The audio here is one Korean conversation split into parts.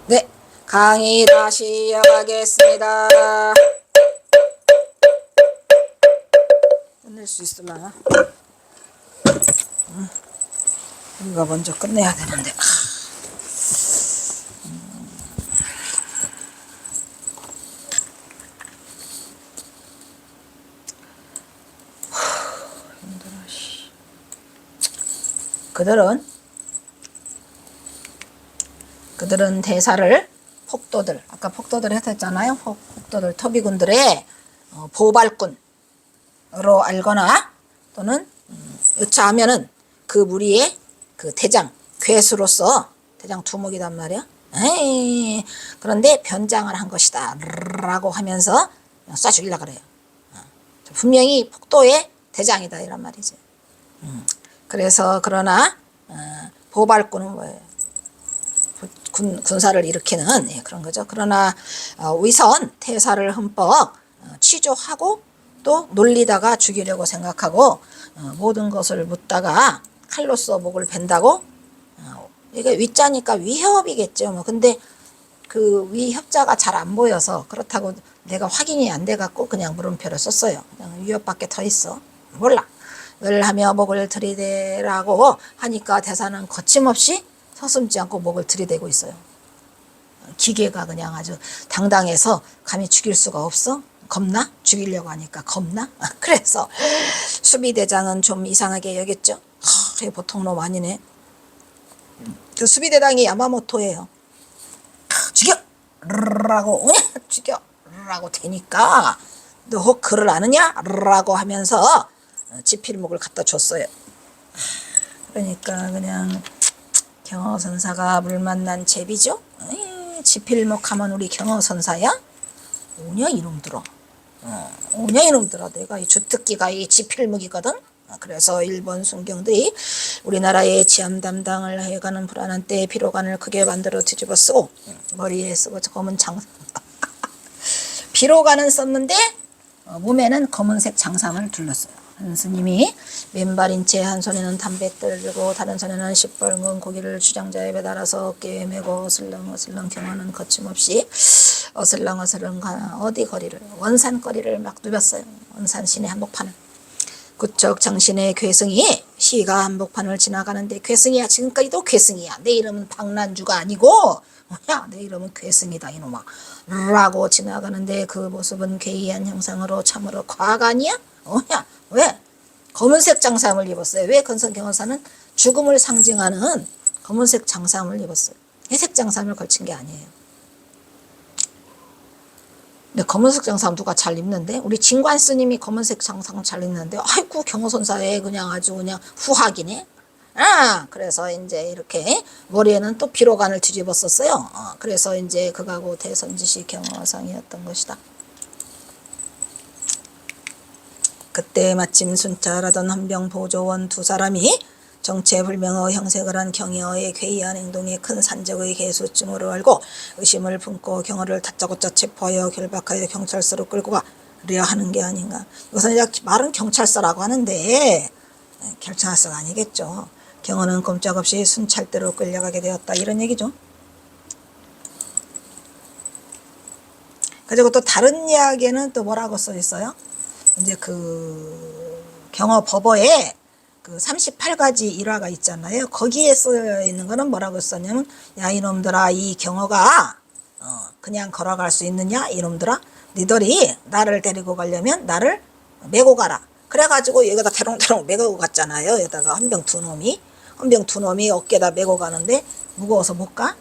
네, 강의 다시 이어가겠습니다. 끝낼 수 있을라나? 이거 먼저 끝내야 되는데. 힘들어. 그들은 대사를 폭도들, 아까 폭도들 했었잖아요. 폭도들, 터비군들의 보발꾼으로 알거나 또는 여차하면은 그 무리의 그 대장, 괴수로서 대장 두목이단 말이야. 에이, 그런데 변장을 한 것이다 라고 하면서 쏴 죽이려고 그래요. 분명히 폭도의 대장이다 이란 말이지. 그래서 그러나 보발꾼은 뭐예요? 군사를 일으키는 그런 거죠. 그러나 위선 태사를 흠뻑 취조하고 또 놀리다가 죽이려고 생각하고 모든 것을 묻다가 칼로써 목을 벤다고. 이게 위자니까 위협이겠죠. 뭐 근데 그 위협자가 잘 안 보여서 그렇다고 내가 확인이 안 돼 갖고 그냥 물음표를 썼어요. 그냥 위협밖에 더 있어. 몰라. 을 하며 목을 들이대라고 하니까 대사는 거침없이 서슴지 않고 목을 들이대고 있어요. 기계가 그냥 아주 당당해서 감히 죽일 수가 없어? 겁나? 죽이려고 하니까 겁나? 그래서 수비대장은 좀 이상하게 여겼죠. 보통 놈 아니네. 그 수비대장이 야마모토예요. 죽여! 라고 죽여! 라고 되니까 너 혹 글을 아느냐? 라고 하면서 지필목을 갖다 줬어요. 그러니까 그냥 경허선사가 물 만난 제비죠. 지필목 하면 우리 경허선사야? 오냐 이놈들아. 오냐 이놈들아. 내가 이 주특기가 이 지필목이거든. 그래서 일본 순경들이 우리나라의 치안 담당을 해가는 불안한 때에 비로관을 크게 만들어 뒤집어 쓰고 머리에 쓰고 검은 장 비로관은 썼는데 몸에는 검은색 장상을 둘렀어요. 한 스님이 맨발인 채 한 손에는 담뱃대를 들고 다른 손에는 시뻘건 고기를 주장자에 매달아서 어깨에 메고 어슬렁어슬렁 경화는 거침없이 어슬렁어슬렁 어디 거리를 원산거리를 막 누볐어요. 원산 시내 한복판을. 구척 장신의 괴승이 시가 한복판을 지나가는데 괴승이야. 지금까지도 괴승이야. 내 이름은 박난주가 아니고 야, 내 이름은 괴승이다 이놈아 라고 지나가는데 그 모습은 괴이한 형상으로 참으로 과간이야? 야, 왜? 검은색 장삼을 입었어요. 왜 건성경허사는 죽음을 상징하는 검은색 장삼을 입었어요. 회색 장삼을 걸친 게 아니에요. 근데 검은색 장삼 누가 잘 입는데? 우리 진관 스님이 검은색 장삼 잘 입는데 아이고 경허선사에 그냥 아주 그냥 후하기네. 그래서 이제 이렇게 머리에는 또 비로관을 뒤집었었어요. 그래서 이제 그거하고 대선지시 경허상이었던 것이다. 그때 마침 순찰하던 한병 보조원 두 사람이 정체불명의 형색을 한 경여의 괴이한 행동에 큰 산적의 개수증으로 알고 의심을 품고 경어를 다짜고짜 체포하여 결박하여 경찰서로 끌고 가려 하는 게 아닌가. 이것은 말은 경찰서라고 하는데 경찰서가 아니겠죠. 경어는 꼼짝없이 순찰대로 끌려가게 되었다 이런 얘기죠. 그리고 또 다른 이야기에는 또 뭐라고 써 있어요? 이제 그 경어 법어에 그 38가지 일화가 있잖아요. 거기에 쓰여 있는 거는 뭐라고 썼냐면 야 이놈들아 이 경어가 그냥 걸어갈 수 있느냐 이놈들아 니들이 나를 데리고 가려면 나를 메고 가라. 그래가지고 여기다 대롱대롱 메고 갔잖아요. 여기다가 헌병 두 놈이 어깨에다 메고 가는데 무거워서 못 가?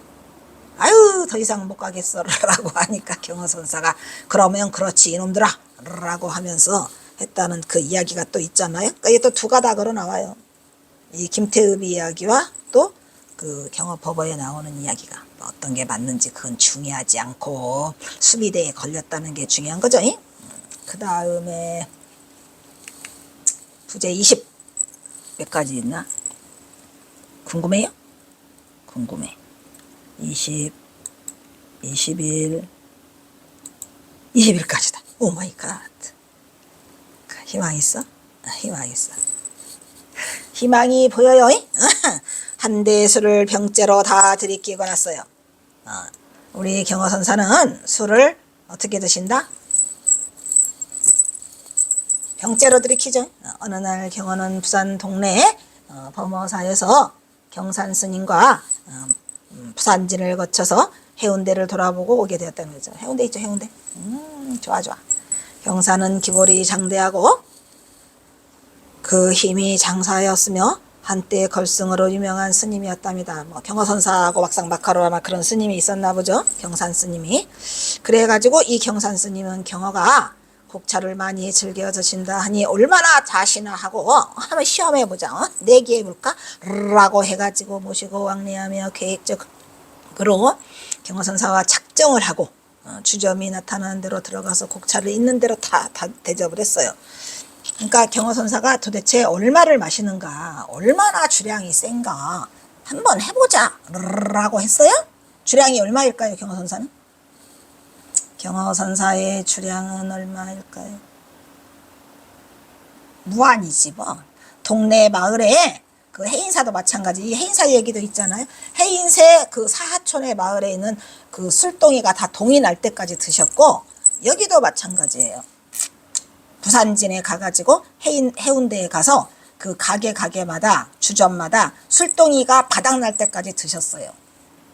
아유 더 이상 못 가겠어 라고 하니까 경허선사가 그러면 그렇지 이놈들아 라고 하면서 했다는 그 이야기가 또 있잖아요. 그러니까 이게 또 두 가닥으로 나와요. 이 김태읍 이야기와 또 그 경허법어에 나오는 이야기가 어떤 게 맞는지 그건 중요하지 않고 수비대에 걸렸다는 게 중요한 거죠. 그 다음에 부제 20 몇 가지 있나? 궁금해요? 궁금해. 20, 21, 21까지다. 오 마이 갓. 희망 있어? 희망 있어. 희망이 보여요. 한 대수를 병째로 다 들이키고 났어요. 우리 경허선사는 술을 어떻게 드신다? 병째로 들이키죠. 어느 날 경허는 부산 동네 범어사에서 경산 스님과 부산진을 거쳐서 해운대를 돌아보고 오게 되었다는 거죠. 해운대 있죠, 해운대. 좋아. 경산은 기골이 장대하고 그 힘이 장사하였으며 한때 걸승으로 유명한 스님이었답니다. 뭐 경허선사하고 막상막하로 그런 스님이 있었나 보죠. 경산 스님이. 그래가지고 이 경산 스님은 경허가 곡차를 많이 즐겨 드신다 하니 얼마나 자시나 하고 한번 시험해보자. 내기해볼까? 라고 해가지고 모시고 왕래하며 계획적으로 경허선사와 작정을 하고 주점이 나타나는 대로 들어가서 곡차를 있는 대로 다 대접을 했어요. 그러니까 경허선사가 도대체 얼마를 마시는가, 얼마나 주량이 센가 한번 해보자 라고 했어요. 주량이 얼마일까요, 경허선사는? 경허선사의 주량은 얼마일까요? 무한이지 뭐. 동네 마을에 그 해인사도 마찬가지. 이 해인사 얘기도 있잖아요. 해인사 그 사하촌의 마을에 있는 그 술동이가 다 동이 날 때까지 드셨고, 여기도 마찬가지예요. 부산진에 가가지고 해운대에 가서 그 가게마다 주점마다 술동이가 바닥 날 때까지 드셨어요.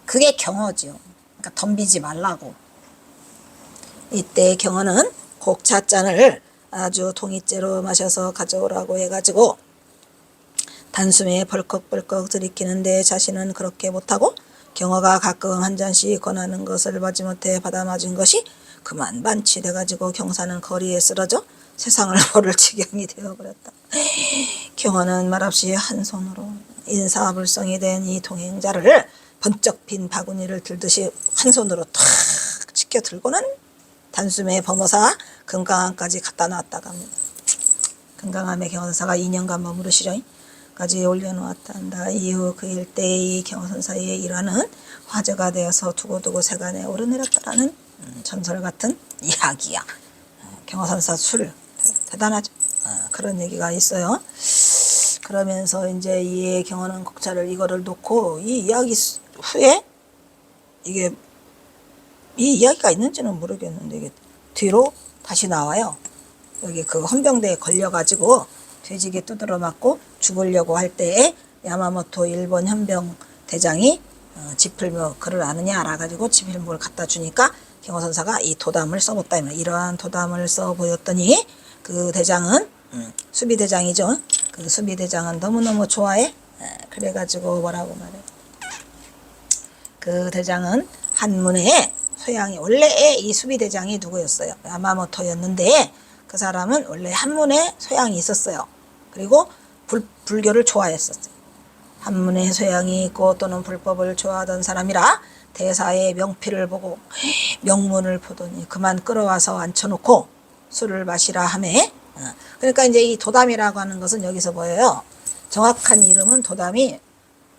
그게 경허죠. 그러니까 덤비지 말라고. 이때 경허는 곡차잔을 아주 통이째로 마셔서 가져오라고 해가지고 단숨에 벌컥벌컥 들이키는데 자신은 그렇게 못하고 경허가 가끔 한 잔씩 권하는 것을 마지못해 받아맞은 것이 그만 반치돼가지고 경사는 거리에 쓰러져 세상을 모를 지경이 되어버렸다. 경허는 말없이 한 손으로 인사불성이 된 이 동행자를 번쩍 빈 바구니를 들듯이 한 손으로 탁 치켜 들고는 단숨에 범어사 금강암까지 갖다 놨다가 합니다. 금강암에 경허선사가 2년간 머무르시려 까지 올려놓았다 한다. 이후 그 일대의 경허선사의 일화는 화제가 되어서 두고두고 세간에 오르내렸다라는 전설 같은 이야기야. 경허선사 술 대단하죠. 그런 얘기가 있어요. 그러면서 이제 이 경허는 곡차를 이거를 놓고 이 이야기 후에 이게 이 이야기가 있는지는 모르겠는데 이게 뒤로 다시 나와요. 여기 그 헌병대에 걸려가지고 돼지게 두드러 맞고 죽으려고 할 때에 야마모토 일본 헌병 대장이 지필묘 글을 아느냐 알아가지고 지필묘를 갖다 주니까 경허선사가 이 도담을 써봤다. 이러한 도담을 써 보였더니 그 대장은 수비대장이죠. 그 수비대장은 너무너무 좋아해. 그래가지고 뭐라고 말해. 그 대장은 한문에 소양이 원래 이 수비대장이 누구였어요? 야마모토였는데 그 사람은 원래 한문에 소양이 있었어요. 그리고 불교를 좋아했었어요. 한문에 소양이 있고 또는 불법을 좋아하던 사람이라 대사의 명필을 보고 명문을 보더니 그만 끌어와서 앉혀놓고 술을 마시라 하매. 그러니까 이제 이 도담이라고 하는 것은 여기서 보여요. 정확한 이름은 도담이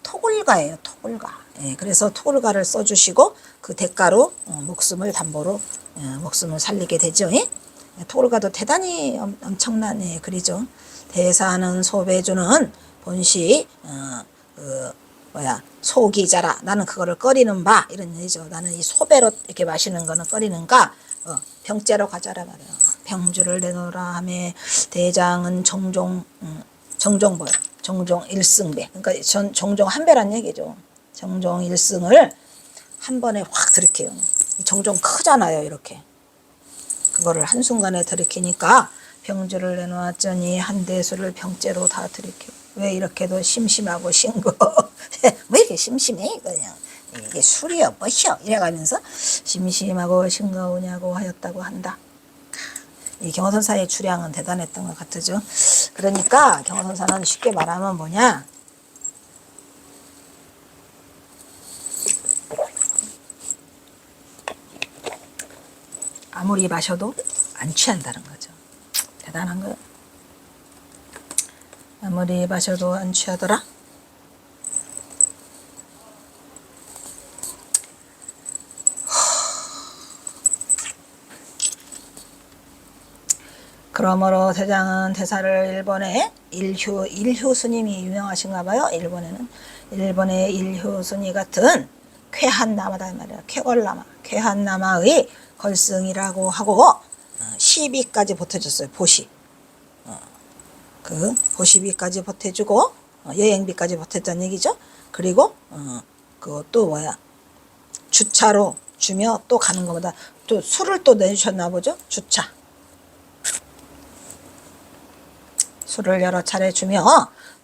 토굴가예요. 토굴가. 그래서 토굴가를 써주시고 그 대가로 목숨을 담보로 목숨을 살리게 되죠. 토굴가도 대단히 엄청난 글이죠. 대사는 소배주는 본시 소기자라. 나는 그거를 끓이는 바 이런 얘기죠. 나는 이 소배로 이렇게 마시는 거는 끓이는가 병째로 가자라 말이야. 병주를 내놓으라 하며 대장은 종종 일승배. 그러니까 종종 한 배란 얘기죠. 종종 일승을 한 번에 확 들이켜요. 종종 크잖아요. 이렇게. 그거를 한순간에 들이키니까 병주를 내놓았더니 한 대수를 병째로 다 들이켜. 왜 이렇게도 심심하고 싱거? 왜 이렇게 심심해? 그냥 이게 술이여 뭐여? 이래가면서 심심하고 싱거우냐고 하였다고 한다. 이 경허선사의 주량은 대단했던 것 같죠. 그러니까 경허선사는 쉽게 말하면 뭐냐? 아무리 마셔도 안 취한다는 거죠. 대단한 거예요. 아무리 마셔도 안 취하더라. 그러므로 대장은 대사를 일본의 일효 스님이 유명하신가 봐요. 일본의 일효 스님 같은 쾌한나마다 말이야. 쾌걸나마, 쾌한나마의 걸승이라고 하고 시비까지 보태줬어요. 보시. 그 보시비까지 보태주고 여행비까지 보태줬다는 얘기죠. 그리고 그또 뭐야, 주차로 주며 또 가는 것보다 또 술을 또 내주셨나 보죠. 주차. 술을 여러 차례 주며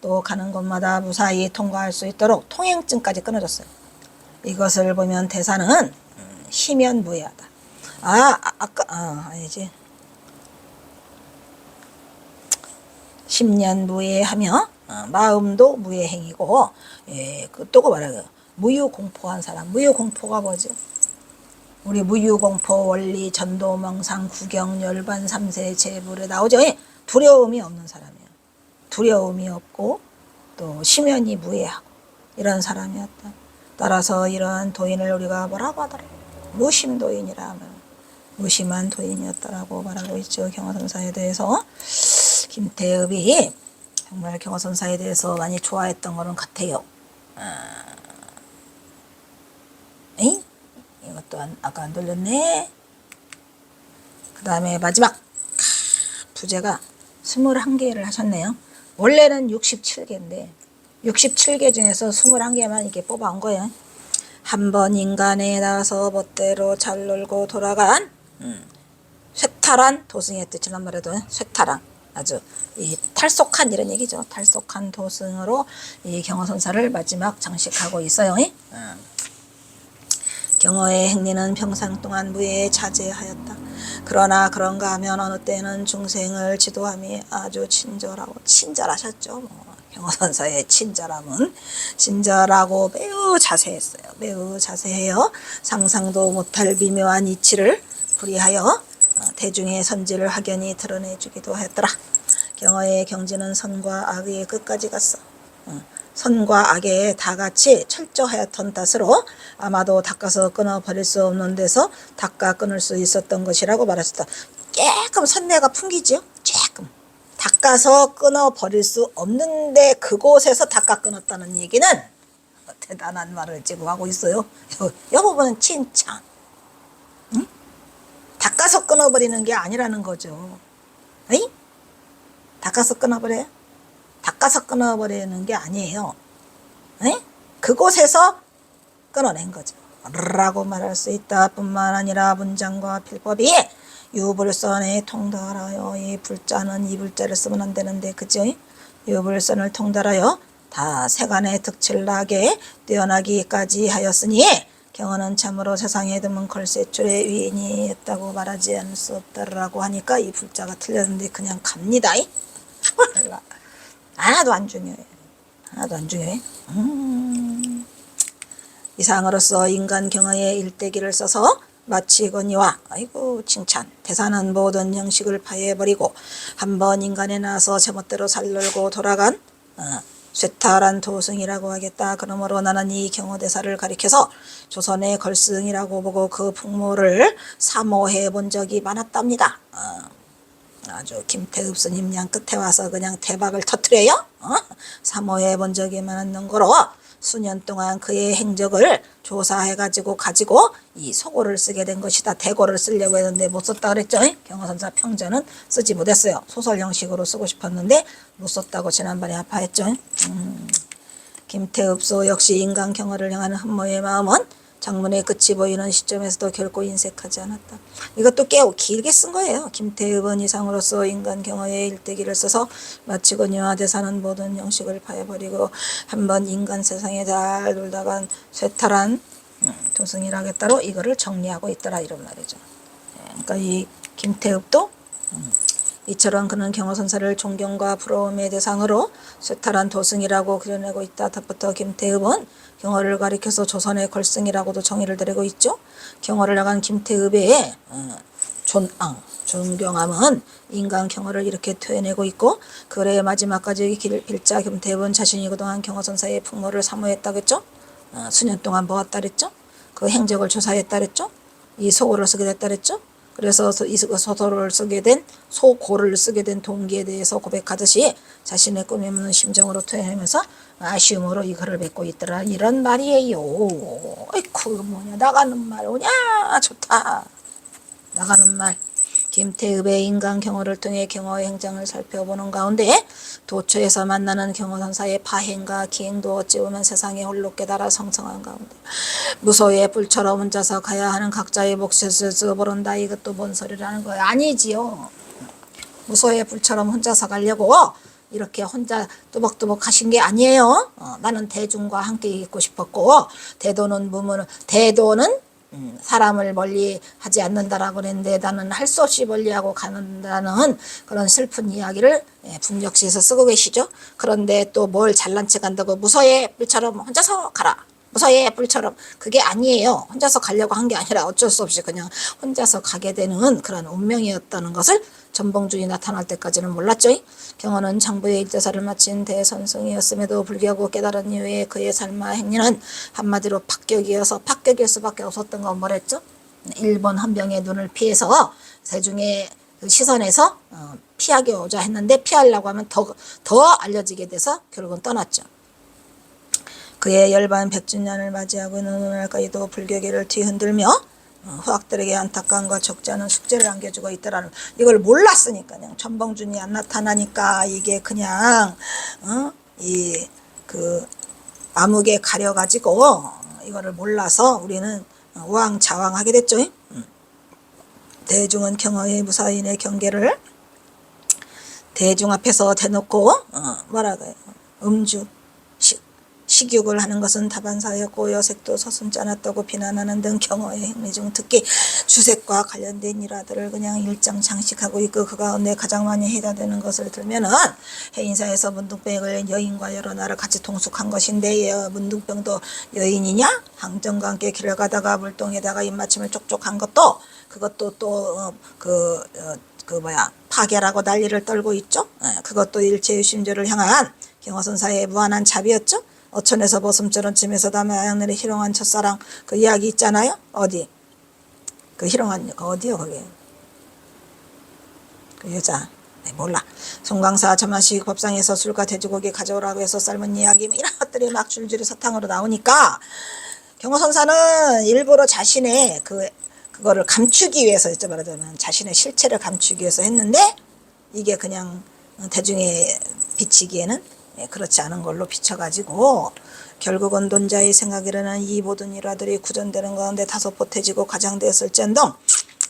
또 가는 곳마다 무사히 통과할 수 있도록 통행증까지 끊어줬어요. 이것을 보면 대사는 희면무해하다. 아니지. 10년 무해하며 마음도 무해행이고, 또그 말하고 무유공포한 사람. 무유공포가 뭐죠? 우리 무유공포 원리 전도명상 구경 열반 3세 제불에 나오죠. 두려움이 없는 사람이에요. 두려움이 없고 또 심연이 무해하고 이런 사람이었다. 따라서 이러한 도인을 우리가 뭐라고 하더라? 무심도인이라 하면 무심한 도인이었다라고 말하고 있죠. 경화선사에 대해서. 김태읍이 정말 경화선사에 대해서 많이 좋아했던 거는 같아요. 이것도 아까 안 돌렸네. 그 다음에 마지막 부제가 21개를 하셨네요. 원래는 67개인데 67개 중에서 21개만 이렇게 뽑아온 거예요. 한 번 인간에 나서 멋대로 잘 놀고 돌아간 쇠탈한 도승의 뜻이란 말에도 쇠탈한, 아주 이 탈속한 이런 얘기죠. 탈속한 도승으로 이 경허선사를 마지막 장식하고 있어요. 경허의 행리는 평상 동안 무예에 자제하였다. 그러나 그런가 하면 어느 때는 중생을 지도함이 아주 친절하셨죠. 경허선사의 친절하고 매우 자세했어요. 매우 자세해요. 상상도 못할 미묘한 이치를 불이하여 대중의 선지를 확연히 드러내주기도 하였더라. 경허의 경지는 선과 악의 끝까지 갔어. 선과 악에 다 같이 철저하였던 탓으로 아마도 닦아서 끊어버릴 수 없는 데서 닦아 끊을 수 있었던 것이라고 말했었다. 조금 선내가 풍기지요? 조금. 닦아서 끊어버릴 수 없는데 그곳에서 닦아 끊었다는 얘기는 대단한 말을 지금 하고 있어요. 이 부분은 칭찬. 닦아서 끊어버리는 게 아니라는 거죠. 닦아서 끊어버려요? 닦아서 끊어버리는 게 아니에요. 그곳에서 끊어낸 거죠. 라고 말할 수 있다 뿐만 아니라 문장과 필법이 유불선에 통달하여, 이 불자는 이 불자를 쓰면 안 되는데, 그죠? 유불선을 통달하여 다 세간의 득칠 나게 뛰어나기까지 하였으니 경허는 참으로 세상에 드문 걸세출의 위인이었다고 말하지 않을 수 없다라고 하니까 이 불자가 틀렸는데 그냥 갑니다. 하나도 안 중요해. 하나도 안 중요해. 이상으로서 인간 경허의 일대기를 써서 마치거니와, 아이고 칭찬, 대사는 모든 형식을 파해버리고 한번 인간에 나서 제멋대로 살놀고 돌아간 쇠탈한 도승이라고 하겠다. 그러므로 나는 이 경허대사를 가리켜서 조선의 걸승이라고 보고 그 풍모를 사모해 본 적이 많았답니다. 아주 김태읍 스님 양 끝에 와서 그냥 대박을 터뜨려요. 사모해 본 적이 많았는 거로 수년 동안 그의 행적을 조사해가지고 이 소고를 쓰게 된 것이다. 대고를 쓰려고 했는데 못 썼다 그랬죠. 경허선사 평전은 쓰지 못했어요. 소설 형식으로 쓰고 싶었는데 못 썼다고 지난번에 아파했죠. 김태읍소 역시 인간 경허를 향하는 흠모의 마음은 장문의 끝이 보이는 시점에서도 결코 인색하지 않았다. 이것도 꽤 길게 쓴 거예요. 김태읍은 이상으로서 인간 경허의 일대기를 써서 마치거니와 대사는 모든 형식을 파해버리고 한번 인간 세상에 잘 놀다간 쇠탈한 도승이라겠다로 이거를 정리하고 있더라, 이런 말이죠. 그러니까 이 김태읍도 이처럼 그는 경허선사를 존경과 부러움의 대상으로 쇠탈한 도승이라고 그려내고 있다. 덧부터 김태읍은 경허를 가리켜서 조선의 걸승이라고도 정의를 내리고 있죠. 경허를 나간 김태읍의 존경함은 인간 경허를 이렇게 표현하고 있고, 그래의 마지막까지 길자 김태읍은 자신이 그동안 경허선사의 풍모를 사모했다겠죠. 수년 동안 보았다 그랬죠. 그 행적을 조사했다 그랬죠. 이 소고를 쓰게 됐다 그랬죠. 그래서 이 소설을 쓰게 된 소고를 쓰게 된 동기에 대해서 고백하듯이 자신의 꿈이 없는 심정으로 토해내면서 아쉬움으로 이 글을 맺고 있더라 이런 말이에요. 아이쿠 뭐냐 나가는 말 오냐 좋다. 나가는 말. 김태읍의 인간 경호를 통해 경호의 행장을 살펴보는 가운데 도처에서 만나는 경호선사의 파행과 기행도 어찌 보면 세상에 홀로 깨달아 성성한 가운데 무소의 뿔처럼 혼자서 가야 하는 각자의 몫을 써보른다. 이것도 뭔 소리라는 거야. 아니지요. 무소의 뿔처럼 혼자서 가려고 이렇게 혼자 뚜벅뚜벅 하신 게 아니에요. 나는 대중과 함께 있고 싶었고 대도는 사람을 멀리 하지 않는다라고 그랬는데 나는 할 수 없이 멀리하고 가는다는 그런 슬픈 이야기를 북녘시에서 쓰고 계시죠. 그런데 또 뭘 잘난 척 한다고 무소의 뿔처럼 혼자서 가라. 무소의 뿔처럼 그게 아니에요. 혼자서 가려고 한 게 아니라 어쩔 수 없이 그냥 혼자서 가게 되는 그런 운명이었다는 것을 전봉준이 나타날 때까지는 몰랐죠. 경호는 장부의 일대사를 마친 대선승이었음에도 불구하고 깨달은 이후에 그의 삶과 행위는 한마디로 파격이을 수밖에 없었던 건 뭐랬죠? 일본 헌병의 눈을 피해서 세중의 그 시선에서 피하고자 했는데 피하려고 하면 더 알려지게 돼서 결국은 떠났죠. 그의 열반 100주년을 맞이하고 있는 오늘까지도 불교계를 뒤흔들며 후학들에게 안타까움과 적지 않은 숙제를 안겨주고 있더라는 이걸 몰랐으니까 그냥 전봉준이 안 나타나니까 이게 그냥 이 그 암흑에 가려가지고 이거를 몰라서 우리는 우왕좌왕하게 됐죠. 대중은 경호의 무사인의 경계를 대중 앞에서 대놓고 뭐라고요? 음주 식욕을 하는 것은 다반사였고 여색도 서슴지 않았다고 비난하는 등 경호의 행위 중 특히 주색과 관련된 일화들을 그냥 일장 장식하고 있고 그 가운데 가장 많이 해당되는 것을 들면은 해인사에서 문둥병을 여인과 여러 나를 같이 동숙한 것인데 문둥병도 여인이냐? 항정과 함께 길을 가다가 물동에다가 입맞춤을 쪽쪽한 것도 그것도 또 파괴라고 난리를 떨고 있죠. 그것도 일체유심조를 향한 경호선사의 무한한 자비였죠. 어촌에서 보슴처럼 짐에서 담아양ner의 희롱한 첫사랑 그 이야기 있잖아요. 어디? 그 희롱한 어디요 거기? 그 여자 몰라. 송강사 저만식 법상에서 술과 돼지고기 가져오라고 해서 삶은 이야기 이런 것들이 막 줄줄이 사탕으로 나오니까 경호선사는 일부러 자신의 그거를 감추기 위해서 말하자면 자신의 실체를 감추기 위해서 했는데 이게 그냥 대중에 비치기에는 그렇지 않은 걸로 비춰가지고 결국은 논자의 생각이라는 이 모든 일화들이 구전되는 가운데 다소 보태지고 과장되었을지언정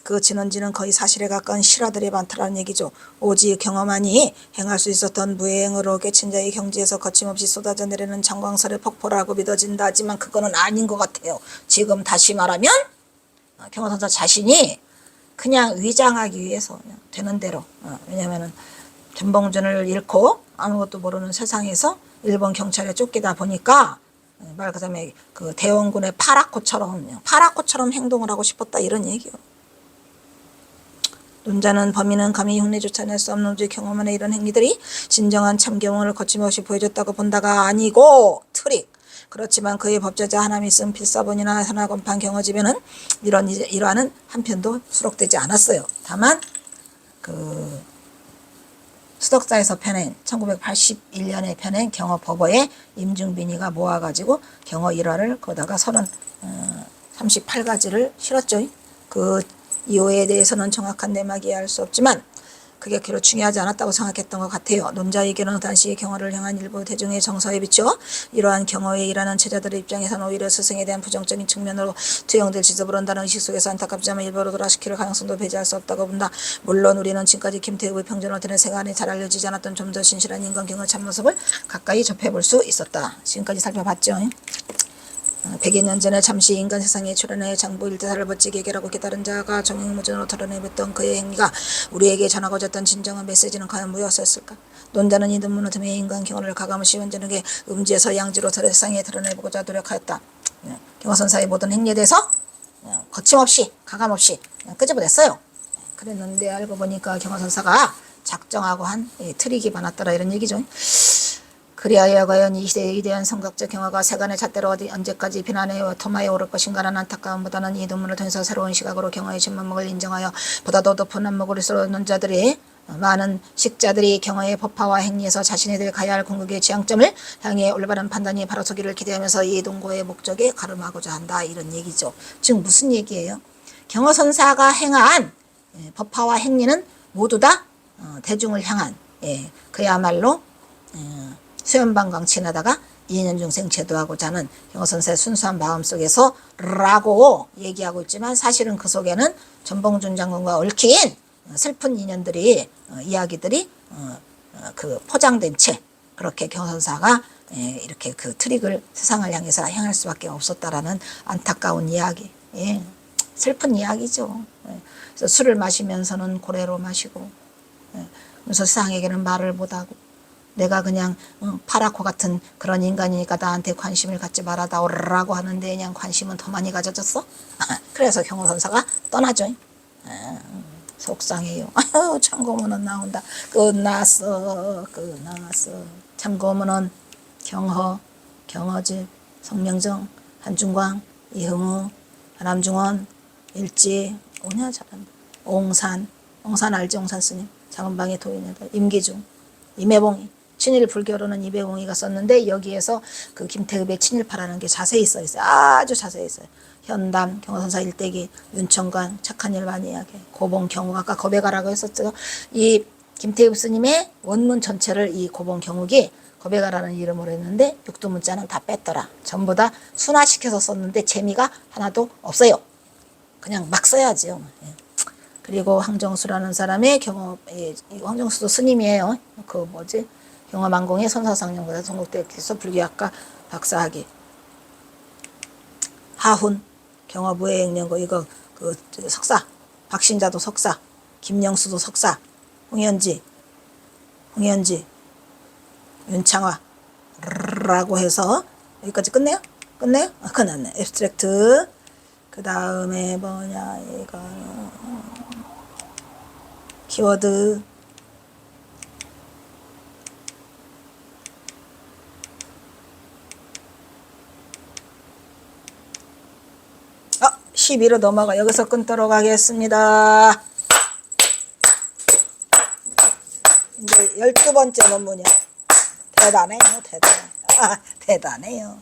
그 진원지는 거의 사실에 가까운 실화들이 많다라는 얘기죠. 오직 경험하니 행할 수 있었던 무행으로 깨친 자의 경지에서 거침없이 쏟아져 내리는 장광설의 폭포라고 믿어진다 하지만 그거는 아닌 것 같아요. 지금 다시 말하면 경호선사 자신이 그냥 위장하기 위해서 그냥 되는 대로 왜냐하면 전봉준을 잃고 아무것도 모르는 세상에서 일본 경찰에 쫓기다 보니까 말 그다음에 그 대원군의 파라코처럼 행동을 하고 싶었다 이런 얘기요. 논자는 범인은 감히 흉내조차 낼 수 없는 우주 경험만의 이런 행위들이 진정한 참경험을 거침없이 보여줬다고 본다가 아니고 트릭. 그렇지만 그의 법제자 하나미 쓴 필사본이나 산하건판 경어집에는 이런 일화는 한 편도 수록되지 않았어요. 다만 수덕사에서 펴낸 1981년에 펴낸 경어법어에 임중빈이가 모아가지고 경어 일화를 거다가 38가지를 실었죠. 그 이유에 대해서는 정확한 내막이 알 수 없지만 그게 그렇게 중요하지 않았다고 생각했던 것 같아요. 논자에게는 당시 경어를 향한 일부 대중의 정서에 비추어 이러한 경어에 일하는 제자들의 입장에서는 오히려 스승에 대한 부정적인 측면으로 투영될 지적을 한다는 의식 속에서 안타깝지만 일부러 돌아시킬 가능성도 배제할 수 없다고 본다. 물론 우리는 지금까지 김태우의 평전을 드는 세간에 잘 알려지지 않았던 좀 더 신실한 인간경의 참모습을 가까이 접해볼 수 있었다. 지금까지 살펴봤죠. 100여 년 전에 잠시 인간 세상에 출현해 장부 일대사를 멋지게 해결하고 깨달은 자가 정행무전으로 드러내봤던 그의 행위가 우리에게 전하고자 했던 진정한 메시지는 과연 무엇이었을까? 논자는 이 눈문을 통해 인간 경험을 가감없이 온전하게 음지에서 양지로 세상에 드러내보고자 노력하였다. 경호선사의 모든 행위에 대해서 거침없이 가감없이 끄집어냈어요. 그랬는데 알고 보니까 경호선사가 작정하고 한 트릭이 많았더라 이런 얘기죠. 그리하여 과연 이 시대의 위대한 성각적 경화가 세간의 잣대로 언제까지 비난에 토마에 오를 것인가라는 안타까움보다는 이 논문을 통해서 새로운 시각으로 경화의 진면목을 인정하여 보다 더 높은 안목을 쏘는 자들이 많은 식자들이 경화의 법화와 행위에서 자신들이 가야 할 궁극의 지향점을 향해 올바른 판단이 바로 서기를 기대하면서 이 동고의 목적에 가름하고자 한다. 이런 얘기죠. 지금 무슨 얘기예요? 경허선사가 행한 법화와 행위는 모두 다 대중을 향한 그야말로 수연방광 지나다가 이인연중생 제도하고자 하는 경허선사의 순수한 마음속에서 라고 얘기하고 있지만 사실은 그 속에는 전봉준 장군과 얽힌 슬픈 인연들이 이야기들이 그 포장된 채 그렇게 경선사가 이렇게 그 트릭을 세상을 향해서 행할 수밖에 없었다라는 안타까운 이야기, 슬픈 이야기죠. 그래서 술을 마시면서는 고래로 마시고, 그래서 세상에게는 말을 못하고, 내가 그냥 파라코 같은 그런 인간이니까 나한테 관심을 갖지 말아다오라고 하는데 그냥 관심은 더 많이 가져졌어. 그래서 경호선사가 떠나죠. 속상해요. 아유, 참고문헌 나온다. 끝났어. 참고문헌 경허, 경허집, 성명정, 한중광, 이흥우, 남중원, 일지, 오냐 잘한다. 옹산 알지? 옹산 스님. 작은방의 도인이다. 임기중, 임해봉이. 친일 불교로는 임해봉이가 썼는데 여기에서 그 김태읍의 친일파라는 게 자세히 써 있어요. 아주 자세히 있어요. 현담, 경허선사 일대기, 윤청관, 착한 일 많이 하게, 고봉경욱, 아까 거배가라고 했었죠. 이 김태읍 스님의 원문 전체를 이 고봉경욱이 거배가라는 이름으로 했는데 육두문자는 다 뺐더라. 전부 다 순화시켜서 썼는데 재미가 하나도 없어요. 그냥 막 써야지요. 그리고 황정수라는 사람의 황정수도 스님이에요. 그 뭐지? 경화만공의 선사상령보다 동국대학에서 불교학과 박사학위. 하훈 경화무예행령고 이거 그 석사, 박신자도 석사, 김영수도 석사, 홍현지, 윤창화 라고 해서 여기까지 끝내요? 끝났네. 앱스트랙트. 그 다음에 뭐냐 이거 키워드 12로 넘어가. 여기서 끊도록 하겠습니다. 이제 12번째 논문이야. 대단해요. 대단해요.